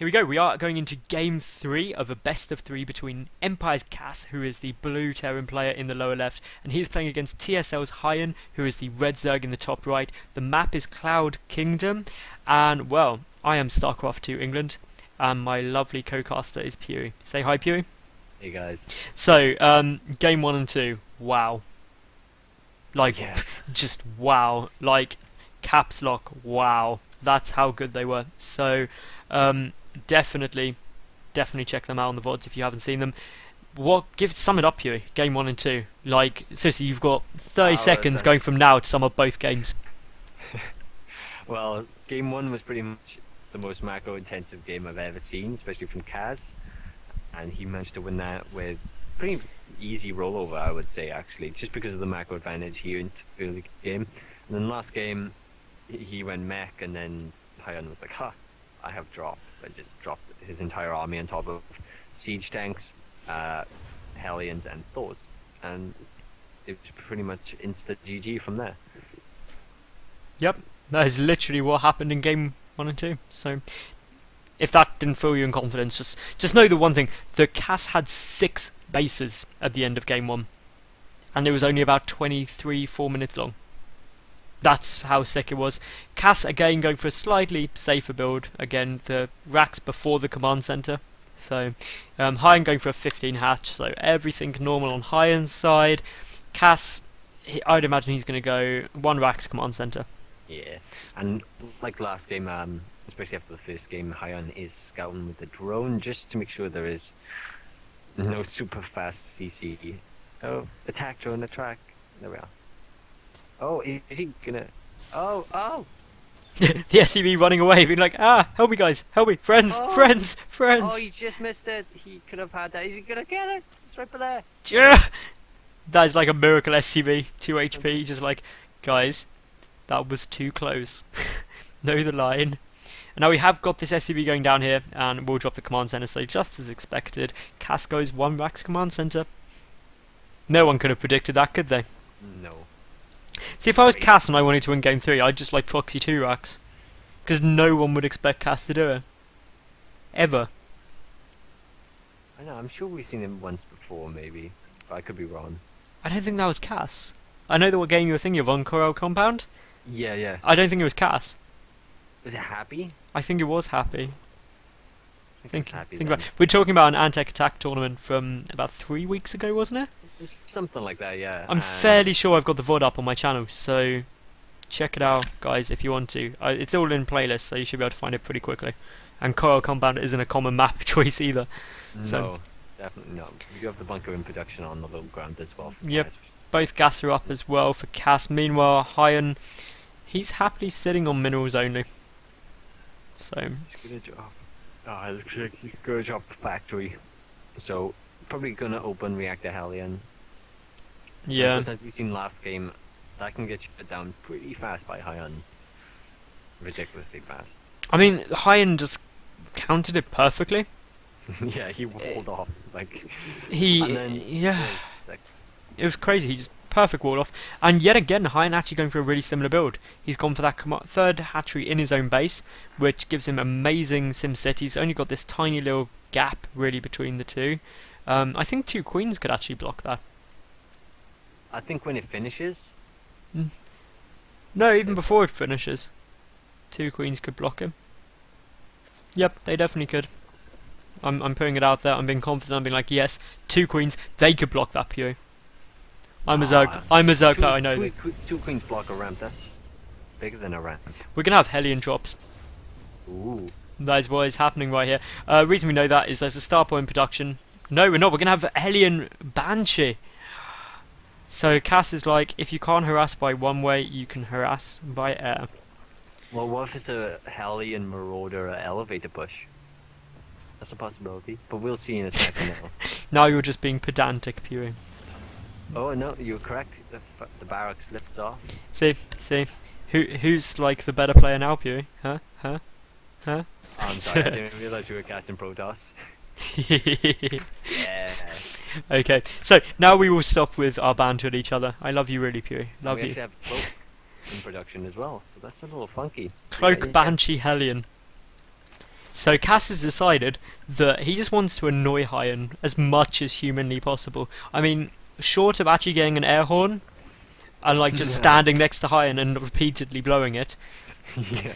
Here we go, we are going into game 3 of a best of 3 between EmpireKas, who is the blue Terran player in the lower left, and he's playing against TSLHyuN, who is the red Zerg in the top right. The map is Cloud Kingdom, and well, I am StarCraft 2 England, and my lovely co-caster is Pewy. Say hi, Pewy. Hey guys. So, game 1 and 2, wow. Like, Yeah. just wow. Like, caps lock, wow. That's how good they were. So, definitely check them out on the VODs if you haven't seen them. Sum it up, Pewy. Game 1 and 2. Like, seriously, you've got 30 seconds going from now to sum up both games. Well, game 1 was pretty much the most macro-intensive game I've ever seen, especially from Kaz, and he managed to win that with pretty easy rollover, I would say, actually, just because of the macro advantage he earned early game. And then last game, he went mech, and then HyuN was like, ha, I have dropped, and just dropped his entire army on top of siege tanks, Hellions, and Thors, and it was pretty much instant GG from there. Yep, that is literally what happened in game 1 and 2. So, if that didn't fill you in confidence, just know the one thing: the Cas had 6 bases at the end of game 1, and it was only about 4 minutes long. That's how sick it was. Cas again going for a slightly safer build. Again, the racks before the command center. So, HyuN going for a 15 hatch. So everything normal on HyuN's side. Cas, I'd imagine he's going to go 1 racks command center. Yeah, and like last game, especially after the first game, HyuN is scouting with the drone just to make sure there is no super fast CC. Oh, attack drone, attack. There we are. Oh, is he gonna? Oh! The SCV running away, being like, help me guys, help me, friends. Oh, he just missed it. He could have had that. Is he gonna get it? It's right there. Yeah. That is like a miracle SCV, 2 HP, just like, guys, that was too close. Know the line. And now we have got this SCV going down here, and we'll drop the command center, so just as expected, Cas goes 1 racks command center. No one could have predicted that, could they? No. See, if I was Cas and I wanted to win game 3, I'd just like proxy 2 racks. Because no one would expect Cas to do it. Ever. I know, I'm sure we've seen him once before, maybe. But I could be wrong. I don't think that was Cas. I know that what game you were thinking of, on Coral Compound. Yeah. I don't think it was Cas. Was it Happy? I think it was Happy. Think Happy. we're talking about an Antec attack tournament from about 3 weeks ago, wasn't it? Something like that, yeah. I'm fairly sure I've got the VOD up on my channel, so check it out, guys, if you want to. It's all in playlist, so you should be able to find it pretty quickly. And Coral Compound isn't a common map choice either. No, definitely not. You have the bunker in production on the low ground as well. Yep, both gas are up as well for Cas. Meanwhile, HyuN, he's happily sitting on minerals only. So He's gonna drop. Oh, it looks like he's gonna drop the factory. So probably gonna open reactor Hellion. yeah, Because as we've seen last game, that can get shut down pretty fast by HyuN. Ridiculously fast. I mean, HyuN just countered it perfectly. Yeah, he walled off like. He, And then yeah, sick. it was crazy. He just perfect wall off. And yet again, HyuN actually going for a really similar build. He's gone for that 3rd hatchery in his own base, which gives him amazing sim set. He's only got this tiny little gap really between the two. I think 2 queens could actually block that. I think when it finishes. No, even before it finishes, 2 queens could block him. Yep, they definitely could. I'm putting it out there. I'm being confident. I'm being like, yes, 2 queens, they could block that Pew. I'm a Zerg player, I know. 2 queens block a ramp. That's bigger than a ramp. We're gonna have Hellion drops. Ooh. That is what is happening right here. Reason we know that is there's a star point production. No, we're not. We're gonna have Hellion Banshee. So Cas is like, if you can't harass by one way, you can harass by air. Well, what if it's a Hellion Marauder elevator push? That's a possibility, but we'll see in a second now. Now you're just being pedantic, Pewy. Oh no, you're correct. The barracks lifts off. See, who's like the better player now, Pewy? Huh? Oh, I'm sorry, I didn't realise you were casting Protoss. Yeah. Okay, so now we will stop with our banter at each other. I love you really, Pewy. Love we you. actually have Cloak in production as well, so that's a little funky. Cloak Banshee Hellion. So Cass has decided that he just wants to annoy HyuN as much as humanly possible. I mean, short of actually getting an air horn, and like just standing next to HyuN and repeatedly blowing it, Yeah.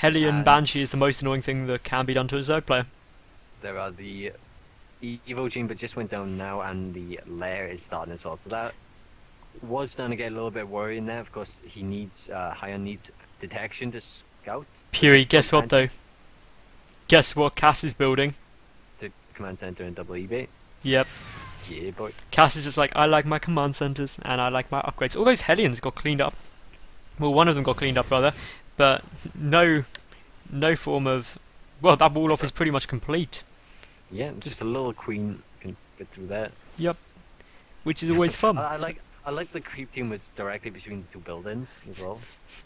HyuN Banshee is the most annoying thing that can be done to a Zerg player. There are the Evo Chamber just went down now, and the Lair is starting as well. So that was starting to get a little bit worrying there. Of course, he needs HyuN needs detection to scout. Puri, guess what though? Guess what Cass is building? The command center and double eBay. Yep. Yeah, boy. Cass is just like, I like my command centers and I like my upgrades. All those Hellions got cleaned up. Well, one of them got cleaned up, rather, but no form of. Well, that wall off is pretty much complete. Yeah, just a little queen can get through that. Yep. Which is always fun. I like the creep team was directly between the two buildings as well.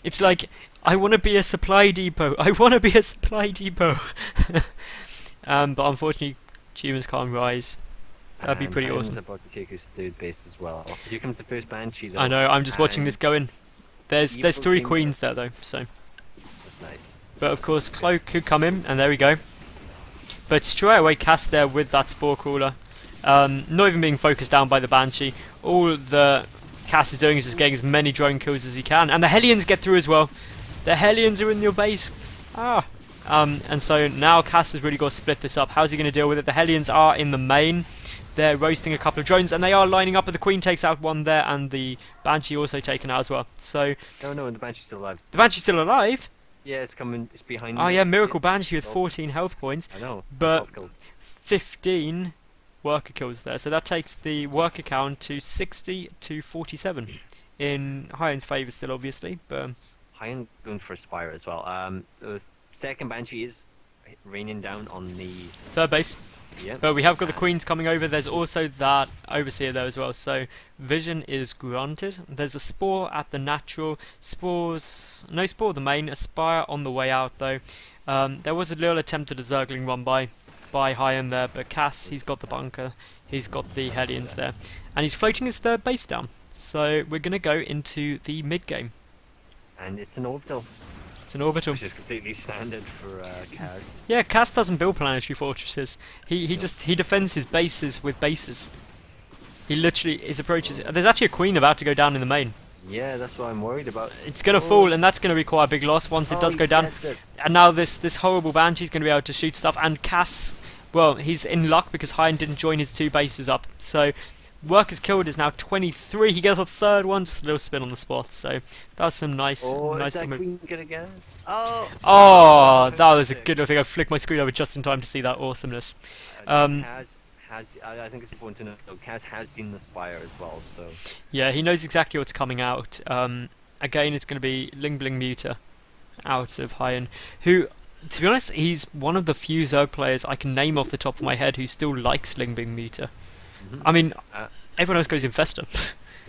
It's like, I want to be a supply depot. I want to be a supply depot. But unfortunately, humans can't rise. That'd be pretty awesome. About to take his third base as well. Here comes the first Banshee though. I know, I'm just watching this go in. There's three queens there though, so. That's nice. But of course, Cloak could come in, and there we go. But straight away, Cass there with that Spore Crawler. Not even being focused down by the Banshee. All the Cass is doing is just getting as many drone kills as he can. And the Hellions get through as well. The Hellions are in your base. And so now Cass has really got to split this up. How's he going to deal with it? The Hellions are in the main. They're roasting a couple of drones, and they are lining up, but the Queen takes out one there, and the Banshee also taken out as well. So No, the Banshee's still alive. the Banshee's still alive? Yeah, it's coming. It's behind. Oh yeah, Miracle Banshee with 14 health points. I know. But 15 worker kills there, so that takes the worker count to 60 to 47 in HyuN's favour still, obviously. But HyuN going for Spire as well. The second Banshee is raining down on the third base. Yeah. But we have got the Queens coming over. There's also that Overseer there as well. So vision is granted. There's a Spore at the natural. Spores, no Spore at the main. A Spire on the way out though. There was a little attempt at a Zergling run by HyuN there, but Cass, he's got the bunker. He's got the Hellions there, and he's floating his third base down. So we're gonna go into the mid game. And it's an orbital. It's an orbital. Which is completely standard for Kaz. Yeah, Cass doesn't build planetary fortresses. He defends his bases with bases. He literally, his approach is. There's actually a Queen about to go down in the main. Yeah, that's what I'm worried about. It's gonna fall, and that's gonna require a big loss once it does go down. And now this horrible Banshee's gonna be able to shoot stuff. And Cass, well, he's in luck because HyuN didn't join his two bases up. So workers killed is now 23. He gets a third one, just a little spin on the spot. So that was some nice, nice. Is that Queen gonna get it? Oh, that was a good little thing. I flicked my screen over just in time to see that awesomeness. I think it's important to know Kaz has seen the Spire as well, so yeah, he knows exactly what's coming out. Again, it's going to be Ling Bling Muta out of HyuN, who, to be honest, he's one of the few Zerg players I can name off the top of my head who still likes Ling Bling Muta. I mean, everyone else goes Infestor.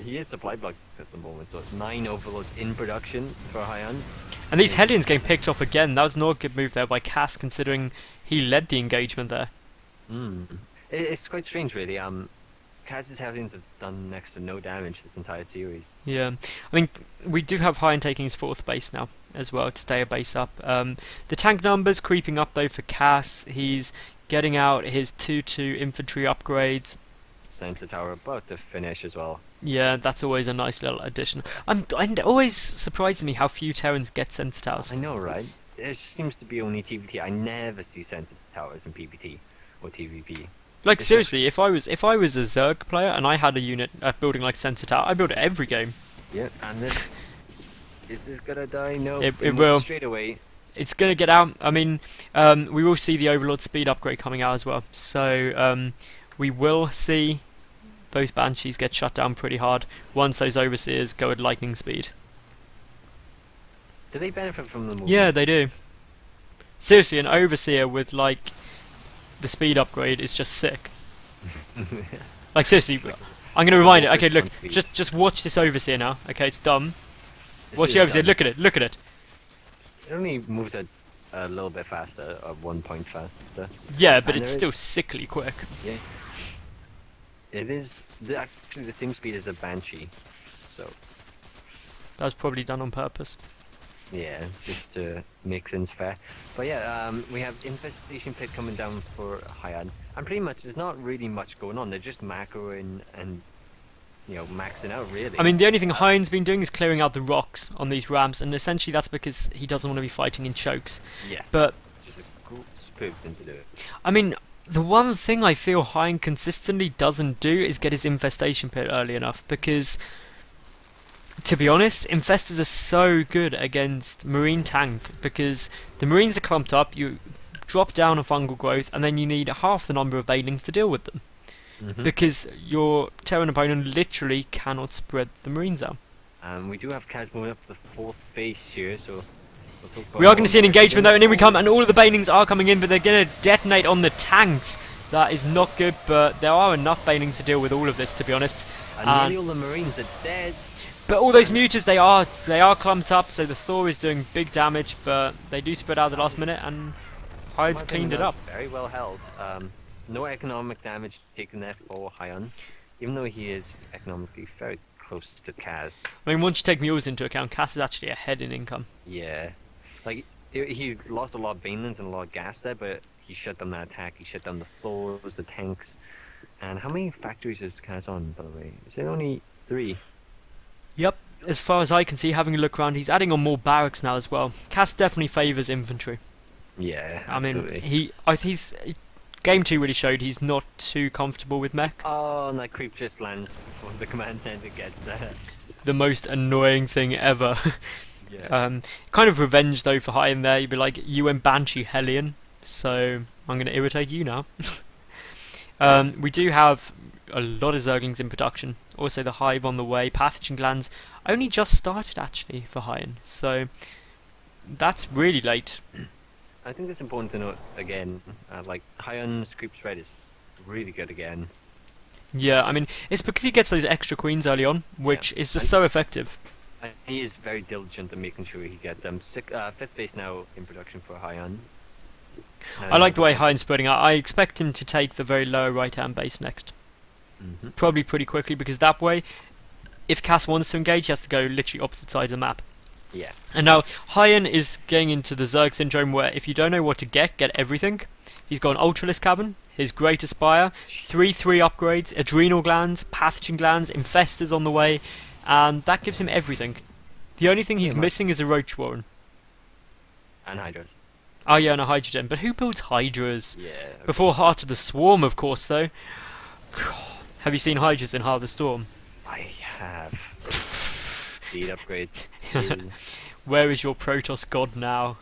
He is supply block at the moment, so it's 9 overloads in production for HyuN. And these Hellions getting picked off again. That was not a good move there by Cass, considering he led the engagement there. It's quite strange, really. Kaz's Hellions have done next to no damage this entire series. Yeah, I mean, we do have HyuN taking his fourth base now as well to stay a base up. The tank numbers creeping up though for Cass. He's getting out his 2-2 infantry upgrades. Sensor tower about to finish as well. Yeah, that's always a nice little addition. It always surprises me how few Terrans get sensor towers. I know, right? It seems to be only TVT. I never see sensor towers in PvT or TVP. Like it's seriously, if I was a Zerg player and I had a unit building like sensor tower, I build it every game. Yeah, and this is this gonna die? No, it will straight away. It's gonna get out. I mean, we will see the Overlord speed upgrade coming out as well. So we will see those Banshees get shut down pretty hard once those Overseers go at lightning speed. Do they benefit from the movement? Yeah, they do. Seriously, an Overseer with like the speed upgrade is just sick. Like seriously, I'm gonna remind it. Okay, look, just watch this Overseer now. Okay, it's dumb. Watch the Overseer. Look at it. Look at it. It only moves a little bit faster, 1 point faster. Yeah, but it's still sickly quick. Yeah. It is actually the same speed as a Banshee, so that was probably done on purpose. Yeah, just to make things fair. But yeah, we have Infestation Pit coming down for HyuN. And pretty much there's not really much going on. They're just macroing and, you know, maxing out really. I mean, the only thing HyuN's been doing is clearing out the rocks on these ramps, and essentially that's because he doesn't want to be fighting in chokes. Yes. But just a cool, superb thing to do. I mean, the one thing I feel HyuN consistently doesn't do is get his Infestation Pit early enough, because to be honest, Infestors are so good against Marine tank, because the Marines are clumped up, you drop down a fungal growth, and then you need half the number of Banelings to deal with them. Because your Terran opponent literally cannot spread the Marines out. We do have Kaz moving up to the 4th base here, so... We are going to see an engagement though, and in we come, and all of the Banelings are coming in, but they're going to detonate on the tanks. That is not good, but there are enough Banelings to deal with all of this, to be honest. And nearly all the Marines are dead. But all those muters, they are clumped up, so the Thor is doing big damage, but they do spread out at the last minute, and HyuN's cleaned it up. Very well held. No economic damage taken there for HyuN, even though he is economically very close to Kaz. I mean, once you take mules into account, Kaz is actually ahead in income. Yeah. Like, he lost a lot of Banelings and a lot of gas there, but he shut down that attack, he shut down the Thors, the tanks. And how many factories is Kaz on, by the way? Is it only 3? Yep, as far as I can see, having a look around, he's adding on more barracks now as well. Kaz definitely favours infantry. Yeah, absolutely. I mean, he's... Game 2 really showed he's not too comfortable with mech. Oh, and that creep just lands before the command center gets there. The most annoying thing ever. Yeah. Kind of revenge though for HyuN there. You'd be like, you went Banshee Hellion, so I'm going to irritate you now. We do have a lot of Zerglings in production. Also the Hive on the way. Pathogen glands only just started actually for HyuN, so that's really late. I think it's important to note again, like HyuN's creep spread is really good again. Yeah, I mean, it's because he gets those extra queens early on, which is just so effective. And he is very diligent in making sure he gets them. 5th base now in production for HyuN. I like the way HyuN's spreading out. I expect him to take the very low right-hand base next. Probably pretty quickly, because that way, if Kaz wants to engage, he has to go literally opposite side of the map. Yeah. And now, HyuN is getting into the Zerg syndrome where if you don't know what to get everything. He's got an Ultralisk Cabin, his Great Aspire, 3/3 upgrades, Adrenal Glands, Pathogen Glands, Infestors on the way, and that gives him everything. The only thing he's missing is a Roach Warren. And Hydras. Oh yeah, and a Hydrogen. But who builds Hydras? Yeah. Okay. Before Heart of the Swarm, of course, though. Have you seen Hydras in Heart of the Storm? I have. Speed upgrades. Where is your Protoss god now?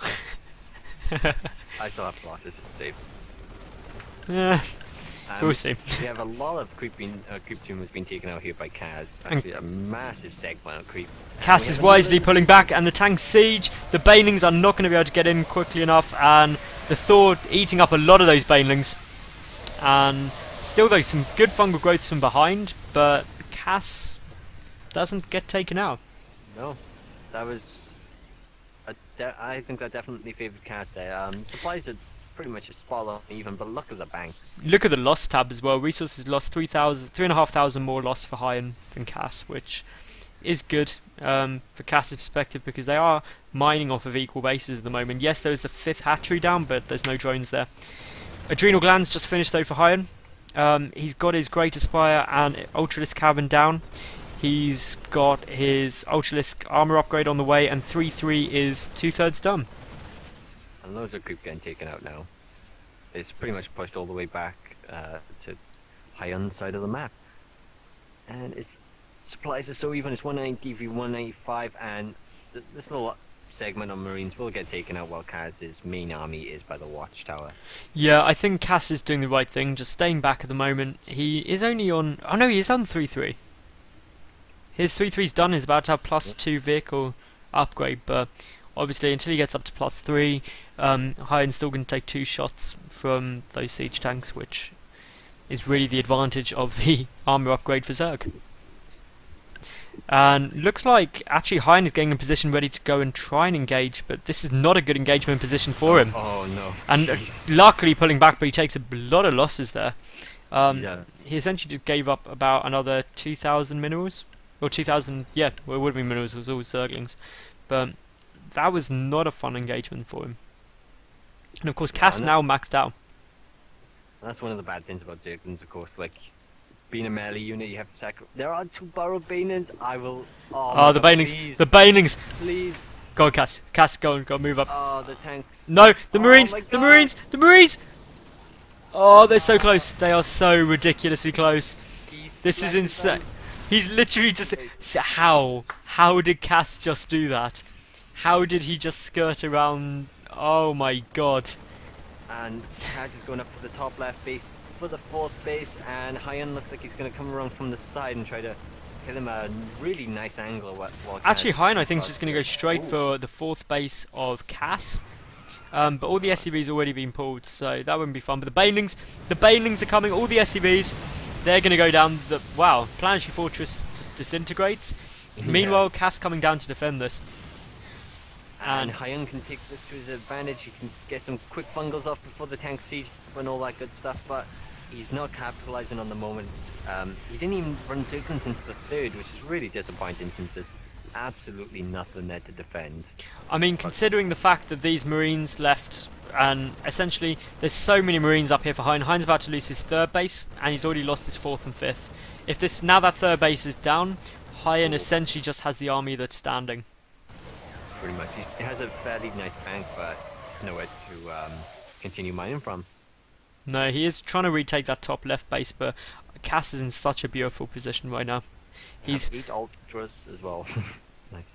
I still have losses to save. Yeah, we'll see. We have a lot of creep tumors being taken out here by Kaz. Actually, a massive segment of creep. Kaz is wisely pulling back, and the tank siege. The Banelings are not going to be able to get in quickly enough, and the Thor eating up a lot of those Banelings. And still, though, some good fungal growths from behind, but Kaz doesn't get taken out. No, that was. I think that definitely favoured Kaz there. Supplies are pretty much a spot on even, but look at the banks. Look at the loss tab as well. Resources lost 3,500 more lost for HyuN than Kaz, which is good for Kaz's perspective because they are mining off of equal bases at the moment. Yes, there is the 5th hatchery down, but there's no drones there. Adrenal Glands just finished though for HyuN. He's got his Great Aspire and Ultralisk Cabin down. He's got his Ultralisk armor upgrade on the way, and 3/3 is 2/3 done. And loads of creep getting taken out now. It's pretty much pushed all the way back to HyuN's side of the map. And its supplies are so even. It's 190 v 195, and this little segment of Marines will get taken out while Kaz's main army is by the watchtower. Yeah, I think Kaz is doing the right thing, just staying back at the moment. He is only on... Oh no, he is on 3/3. His 3/3's done. He's about to have +2 vehicle upgrade, but obviously until he gets up to +3, HyuN's still going to take 2 shots from those siege tanks, which is really the advantage of the armor upgrade for Zerg. And looks like actually HyuN is getting in position ready to go and try and engage, but this is not a good engagement position for him. Oh no. And luckily pulling back, but he takes a lot of losses there. He He essentially just gave up about another 2,000 minerals. Or 2,000, yeah, well, it would be minerals, it was all Zerglings. But that was not a fun engagement for him. And of course, Yeah, Cass and now maxed out. That's one of the bad things about Zerglings, of course. Like, being a melee unit, you have to sacrifice. There are 2 borrowed Banelings. I will. Oh, Oh, my the God, Banelings! please, The Banelings! please. Go on, Cass. Cass, go, move up. Oh, the tanks. No, the Oh Marines! my The God. Marines! The Marines! Oh, they're so close. They are so ridiculously close. This is insane. He's literally just... How? How did Cass just do that? How did he just skirt around? Oh my god. And Kaz is going up for the top left base for the 4th base, and HyuN looks like he's going to come around from the side and try to kill him at a really nice angle. While Actually, Kaz HyuN I think is across just going to go straight Ooh. for the 4th base of Cass. But all the SCVs already been pulled, so that wouldn't be fun. But the Banelings are coming. All the SCVs, they're going to go down. The wow, Planetary Fortress just disintegrates. Meanwhile, Cass coming down to defend this. And HyuN can take this to his advantage. He can get some quick bungles off before the tank siege and all that good stuff, but he's not capitalizing on the moment. He didn't even run Zerglings into the 3rd, which is really disappointing since there's absolutely nothing there to defend. I mean, considering the fact that these Marines left, and essentially there's so many Marines up here for HyuN. HyuN's about to lose his 3rd base, and he's already lost his 4th and 5th. If this now that 3rd base is down, HyuN essentially just has the army that's standing. Pretty much. He has a fairly nice bank, but nowhere to continue mining from. No, he is trying to retake that top left base, but Cass is in such a beautiful position right now. He's 8 ultras as well. Nice.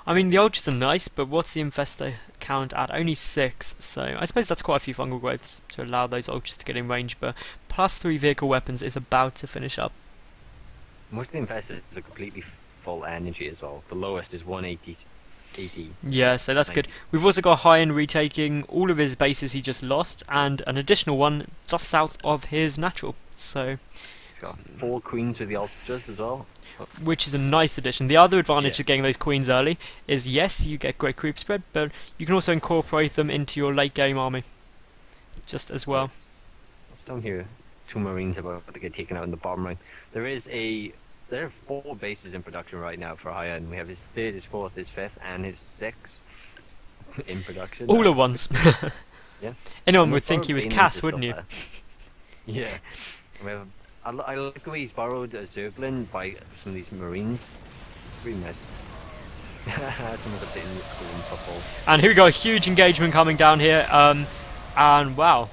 I mean, the ultras are nice, but what's the infestor count at? Only 6, so I suppose that's quite a few fungal growths to allow those ultras to get in range, but +3 vehicle weapons is about to finish up. Most of the infestors are completely full energy as well. The lowest is 180. Yeah, so that's good. We've also got HyuN retaking all of his bases he just lost, and an additional one just south of his natural. So He's got 4 queens with the ultras as well. which is a nice addition. The other advantage of getting those queens early is, yes, you get great creep spread, but you can also incorporate them into your late game army just as well. Just down here, 2 Marines about to get taken out in the bottom right. There are 4 bases in production right now for HyuN. We have his 3rd, his 4th, his 5th, and his 6th in production. All at once. Yeah. Anyone And would the think he was borrowed Cass, Banelings wouldn't are you? still there. Yeah. We have, I like the way he's borrowed a Zerglin by some of these Marines. Really nice. Someone's a bit in this cool football. And here we go, a huge engagement coming down here. And wow,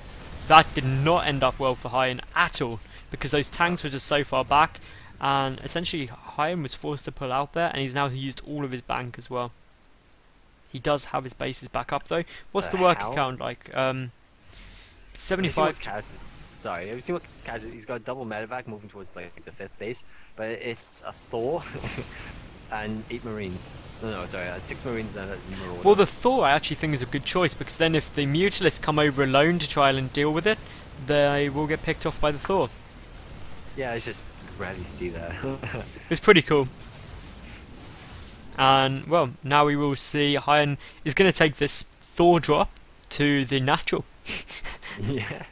that did not end up well for HyuN at all, because those tanks were just so far back. And essentially, HyuN was forced to pull out there, and he's now used all of his bank as well. He does have his bases back up though. What's the worker count like? 75. Sorry, have you seen what Kaz is? He's got a double medevac moving towards like the 5th base, but it's a Thor and 8 Marines. No, sorry, 6 Marines and a Marauder. Well, the Thor I actually think is a good choice, because then if the Mutalisks come over alone to try and deal with it, they will get picked off by the Thor. Yeah, it's just rarely see that. It's pretty cool. And well, now we will see HyuN is going to take this Thor drop to the natural. Yeah.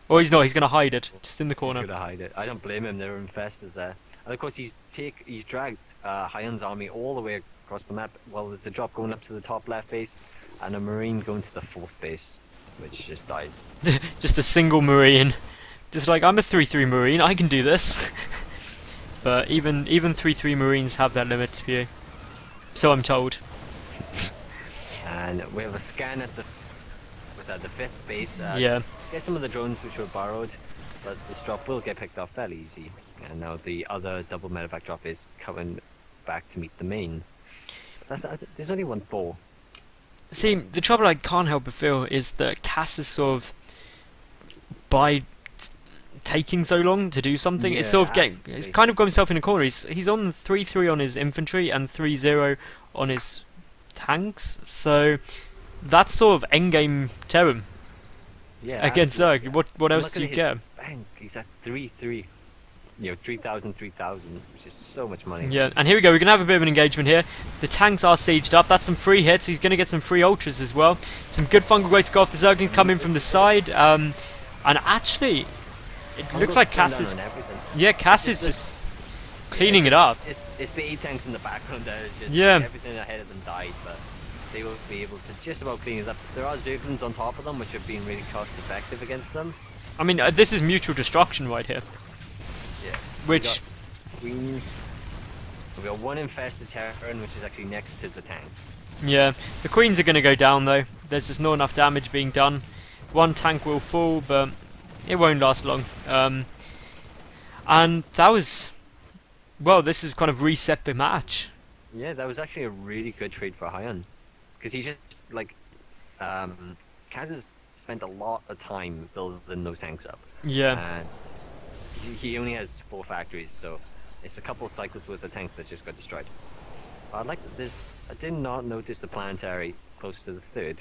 Or he's not, he's going to hide it, just in the corner. He's gonna hide it. I don't blame him, there are infestors there. And of course he's dragged HyuN's army all the way across the map. Well, there's a drop going up to the top left base, and a Marine going to the 4th base, which just dies. Just a single Marine. Just like, I'm a 3-3 Marine, I can do this. But even 3-3 Marines have their limits for you. So I'm told. And we have a scan at the 5th base. Yeah. Get some of the drones which were borrowed, but this drop will get picked off fairly easy. And now the other double medevac drop is coming back to meet the main. There's only 1 Thor. See, the trouble I can't help but feel is that Cass is sort of, by taking so long to do something, it's sort of it's kind of got himself in a corner. He's on 3-3 on his infantry and 3-0 on his tanks, so that's sort of endgame terror. Yeah. Against Zerg. What else do you get? Bank. He's at 3-3. You know, 3,000, which is so much money. Yeah, and here we go. We're going to have a bit of an engagement here. The tanks are sieged up. That's some free hits. He's going to get some free ultras as well. Some good fungal growth to go off. The Zerglings come in from the side. And actually, it looks like Cass is... Yeah, Cass is just cleaning it up. It's the 8 tanks in the background there. Just yeah. Everything ahead of them died, but they will be able to just about clean it up. There are Zerglings on top of them, which have been really cost effective against them. I mean, this is mutual destruction right here. Yeah. Which... Queens. We've got one infested Terran, which is actually next to the tank. Yeah, the Queens are going to go down though. There's just not enough damage being done. One tank will fall, but it won't last long. And that was... Well, this is kind of reset the match. Yeah, that was actually a really good trade for HyuN. Because he just, like... Kaz has spent a lot of time building those tanks up. Yeah. And he only has 4 factories, so it's a couple of cycles worth of tanks that just got destroyed. I did not notice the planetary close to the 3rd.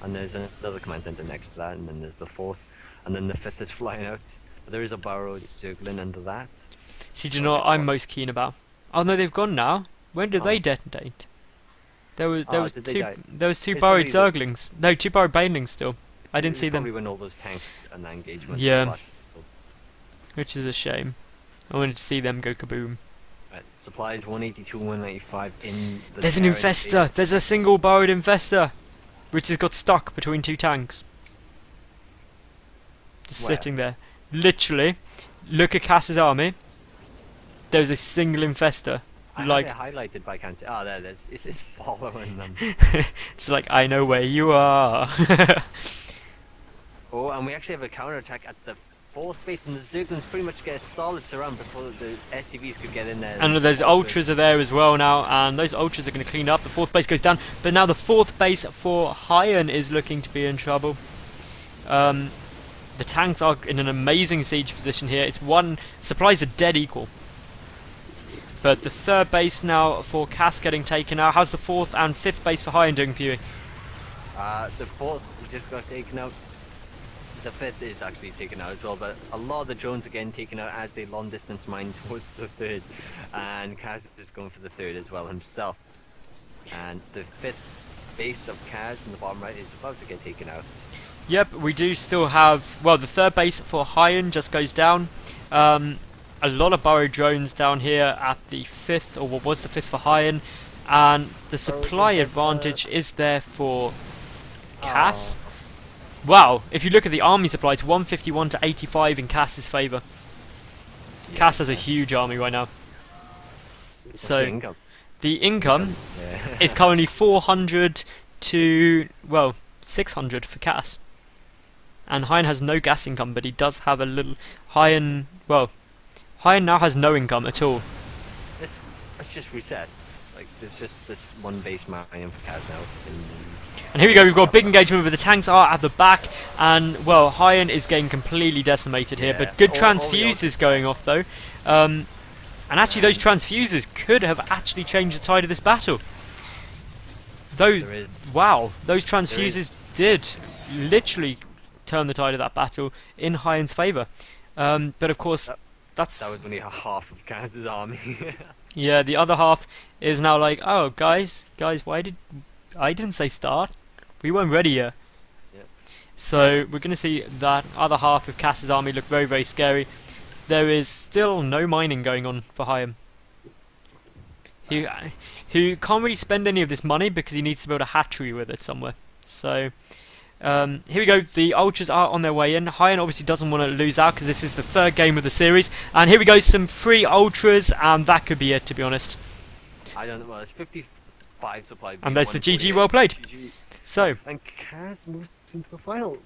And there's another command center next to that, and then there's the 4th, and then the 5th is flying out. But there is a burrow Zergling under that. See, do you know what I'm most keen about? Oh no, they've gone now. When did they detonate? There was two burrowed Zerglings. No, 2 burrowed banelings still. I didn't see them. Probably when all those tanks and that engagement. Yeah. Which is a shame. I wanted to see them go kaboom. Right, supplies 182, 195 in the There's an infestor! There's a single burrowed infestor! Which has got stuck between 2 tanks. Just sitting there. Literally, look at Kas's army. There's a single infestor. I like have it highlighted by cancer. Oh, there it is. It's following them. It's like, I know where you are. Oh, and we actually have a counterattack at the 4th base, and the Zerglings pretty much get a solid surround before the SCVs could get in there. And there's ultras are there as well now, and those ultras are going to clean up. The 4th base goes down, but now the 4th base for HyuN is looking to be in trouble. The tanks are in an amazing siege position here. It's one supplies are dead equal. But the 3rd base now for Kas getting taken out. How's the 4th and 5th base for HyuN doing, Pewee? The 4th just got taken out. The 5th is actually taken out as well, but a lot of the drones again taken out as they long distance mine towards the 3rd, and Kaz is going for the 3rd as well himself. And the 5th base of Kaz in the bottom right is about to get taken out. Yep, we do still have, well, the 3rd base for HyuN just goes down. A lot of burrowed drones down here at the 5th, or what was the 5th for HyuN, and the supply advantage is there for Kas. Wow, if you look at the army supply, it's 151 to 85 in Kas's favour. Yeah. Kas has a huge army right now. So the income is currently 400 to, well, 600 for Kas. And HyuN has no gas income, but he does have a little... HyuN now has no income at all. Let's just reset. Like, there's just this one base mining for Kaz now. And here we go, we've got a big engagement where the tanks are at the back, and, well, HyuN is getting completely decimated here, but good transfuses going off, though. And actually, those transfuses could have actually changed the tide of this battle. Wow, those transfuses did literally turn the tide of that battle in HyuN's favour. But of course, that was only half of Kaz's army. Yeah, the other half is now like, oh, guys, why did... I didn't say start. We weren't ready yet. Yep. So we're going to see that other half of Kas's army look very, very scary. There is still no mining going on for HyuN. He can't really spend any of this money because he needs to build a hatchery with it somewhere. So here we go. The Ultras are on their way in. HyuN obviously doesn't want to lose out because this is the 3rd game of the series. And here we go, some free Ultras, and that could be it, to be honest. I don't know. Well, it's 55 supply. And there's the GG, well played. GG. So, and Kaz moves into the finals.